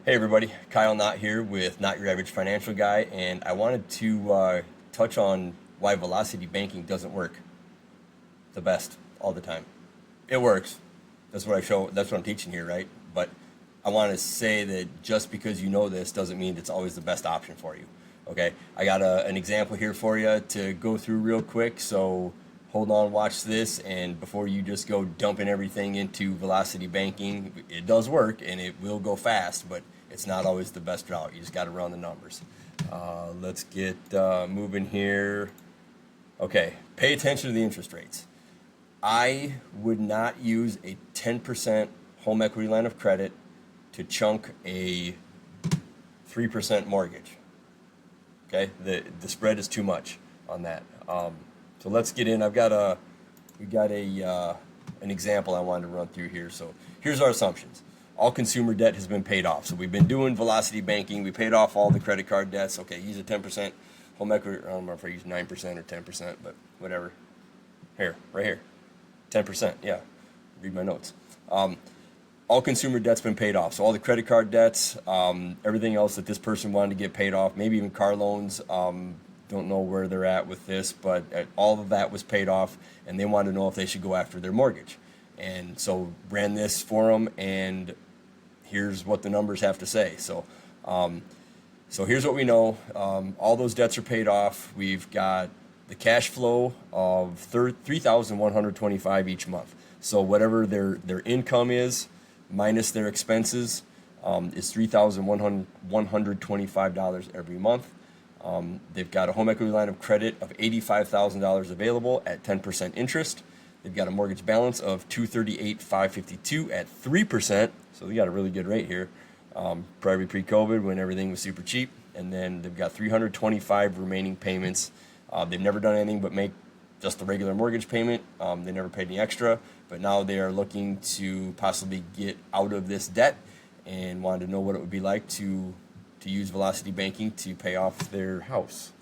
Hey everybody, Kyle Knott here with Not Your Average Financial Guy, and I wanted to touch on why velocity banking doesn't work the best all the time. It works. That's what I show. That's what I'm teaching here, right? But I want to say that just because you know this doesn't mean it's always the best option for you. Okay, I got an example here for you to go through real quick. So hold on, watch this, and before you just go dumping everything into velocity banking, it does work and it will go fast, but it's not always the best route. You just got to run the numbers. Let's get moving here. Okay, pay attention to the interest rates. I would not use a 10% home equity line of credit to chunk a 3% mortgage. Okay, the spread is too much on that. So let's get in. We got an example I wanted to run through here. So here's our assumptions. All consumer debt has been paid off. So we've been doing velocity banking. We paid off all the credit card debts. Okay, use a 10% home equity. I don't know if I use 9% or 10%, but whatever. Here, right here, 10%. Yeah, read my notes. All consumer debt's been paid off. So all the credit card debts, everything else that this person wanted to get paid off, maybe even car loans. Don't know where they're at with this, but all of that was paid off, and they wanted to know if they should go after their mortgage. And so ran this for them, and here's what the numbers have to say. So here's what we know. All those debts are paid off. We've got the cash flow of $3,125 each month. So whatever their income is minus their expenses is $3,125 every month. They've got a home equity line of credit of $85,000 available at 10% interest. They've got a mortgage balance of $238,552 at 3%. So they got a really good rate here. Probably pre-COVID when everything was super cheap. And then they've got 325 remaining payments. They've never done anything but make just the regular mortgage payment. They never paid any extra. But now they are looking to possibly get out of this debt and wanted to know what it would be like to use velocity banking to pay off their house.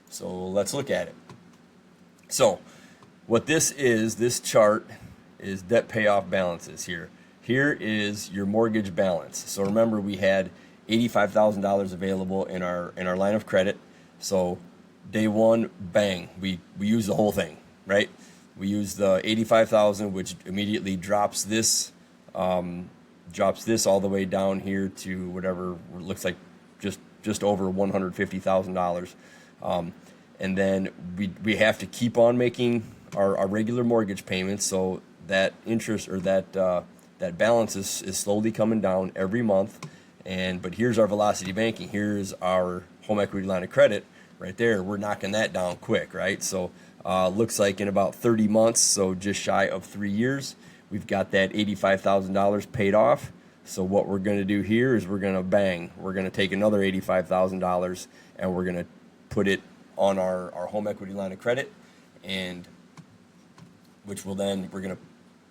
So let's look at it. So what this chart is debt payoff balances here. Here is your mortgage balance. So remember, we had $85,000 available in our line of credit. So day one, bang, we use the whole thing, right? We use the $85,000, which immediately drops this all the way down here to whatever looks like just over $150,000. And then we have to keep on making our regular mortgage payments, so that interest or that balance is slowly coming down every month. But here's our velocity banking. Here's our home equity line of credit right there. We're knocking that down quick, right? So looks like in about 30 months, so just shy of 3 years, we've got that $85,000 paid off. So what we're going to do here is we're going to take another $85,000 and we're going to put it on our home equity line of credit, and which will then we're going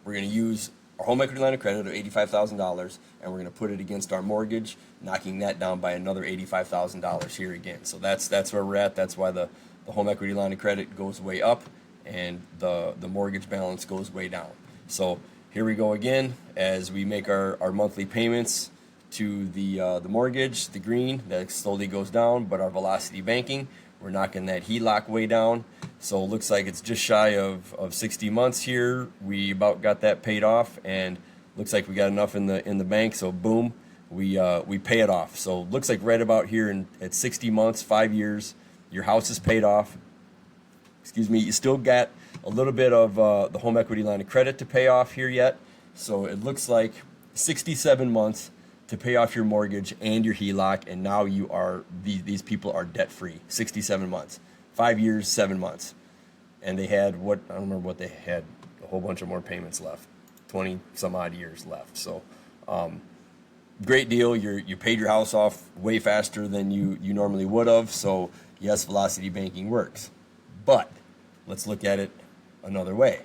to use our home equity line of credit of $85,000, and we're going to put it against our mortgage, knocking that down by another $85,000 here again. So that's where we're at. That's why the home equity line of credit goes way up and the mortgage balance goes way down. So here we go again as we make our monthly payments to the mortgage, the green, that slowly goes down, but our velocity banking, we're knocking that HELOC way down. So it looks like it's just shy of 60 months here. We about got that paid off, and looks like we got enough in the bank, so boom, we pay it off. So it looks like right about here at 60 months, 5 years, your house is paid off. Excuse me, you still got a little bit of the home equity line of credit to pay off here yet. So it looks like 67 months to pay off your mortgage and your HELOC, and now these people are debt free. 67 months, 5 years, 7 months, and they had I don't remember what they had, a whole bunch of more payments left, 20 some odd years left. So great deal. You paid your house off way faster than you normally would have. So yes, velocity banking works, but let's look at it another way.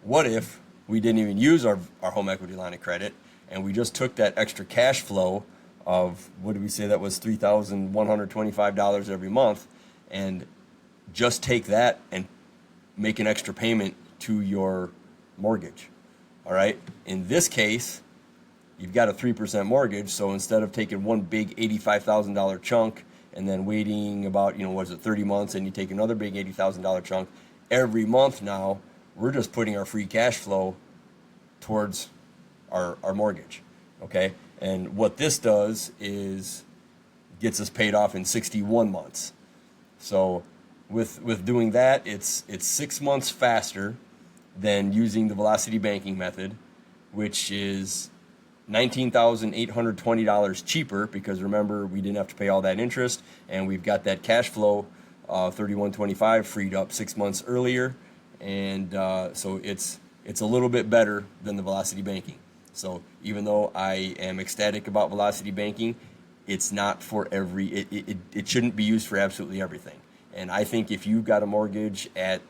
What if we didn't even use our home equity line of credit, and we just took that extra cash flow of, what did we say that was, $3,125 every month, and just take that and make an extra payment to your mortgage? All right. In this case, you've got a 3% mortgage. So instead of taking one big $85,000 chunk and then waiting about, 30 months and you take another big $80,000 chunk, every month now, we're just putting our free cash flow towards our mortgage, okay? And what this does is gets us paid off in 61 months. So with doing that, it's 6 months faster than using the velocity banking method, which is $19,820 cheaper, because remember, we didn't have to pay all that interest, and we've got that cash flow, 3125 freed up 6 months earlier, and so it's a little bit better than the velocity banking. So even though I am ecstatic about velocity banking, it's not for it shouldn't be used for absolutely everything. And I think if you got a mortgage at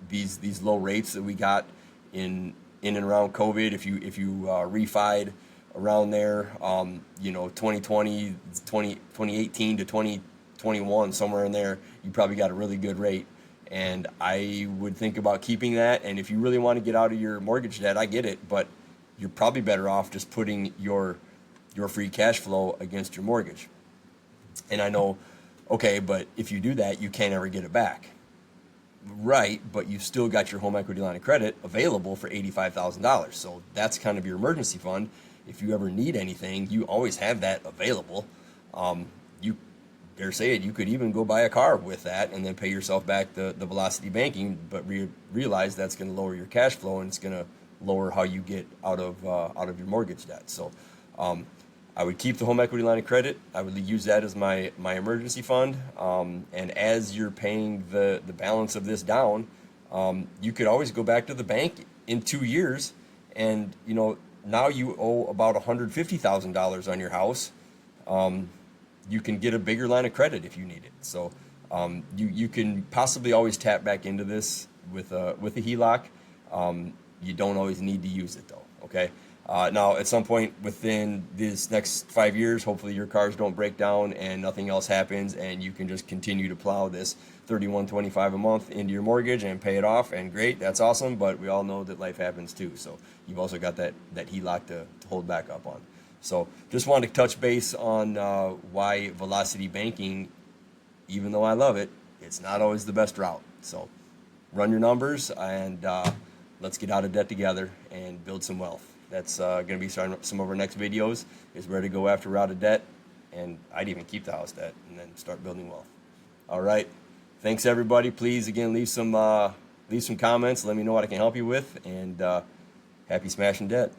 these low rates that we got in and around COVID, if you refied around there, 2020, 2018 to 2021, somewhere in there, you probably got a really good rate. And I would think about keeping that. And if you really want to get out of your mortgage debt, I get it, but you're probably better off just putting your free cash flow against your mortgage. And I know, okay, but if you do that, you can't ever get it back. Right, but you've still got your home equity line of credit available for $85,000. So that's kind of your emergency fund. If you ever need anything, you always have that available. You dare say it, you could even go buy a car with that and then pay yourself back the velocity banking, but realize that's going to lower your cash flow and it's going to lower how you get out of your mortgage debt. So I would keep the home equity line of credit. I would use that as my emergency fund. And as you're paying the balance of this down, you could always go back to the bank in 2 years, and now you owe about $150,000 on your house. You can get a bigger line of credit if you need it. So you can possibly always tap back into this with a HELOC. You don't always need to use it though. Okay. Now, at some point within these next 5 years, hopefully your cars don't break down and nothing else happens, and you can just continue to plow this $31.25 a month into your mortgage and pay it off. And great, that's awesome. But we all know that life happens too. So you've also got that HELOC to hold back up on. So just wanted to touch base on why velocity banking, even though I love it, it's not always the best route. So run your numbers and let's get out of debt together and build some wealth. That's going to be some of our next videos, is where to go after we're out of debt, and I'd even keep the house debt and then start building wealth. All right, thanks everybody. Please again leave some comments. Let me know what I can help you with, and happy smashing debt.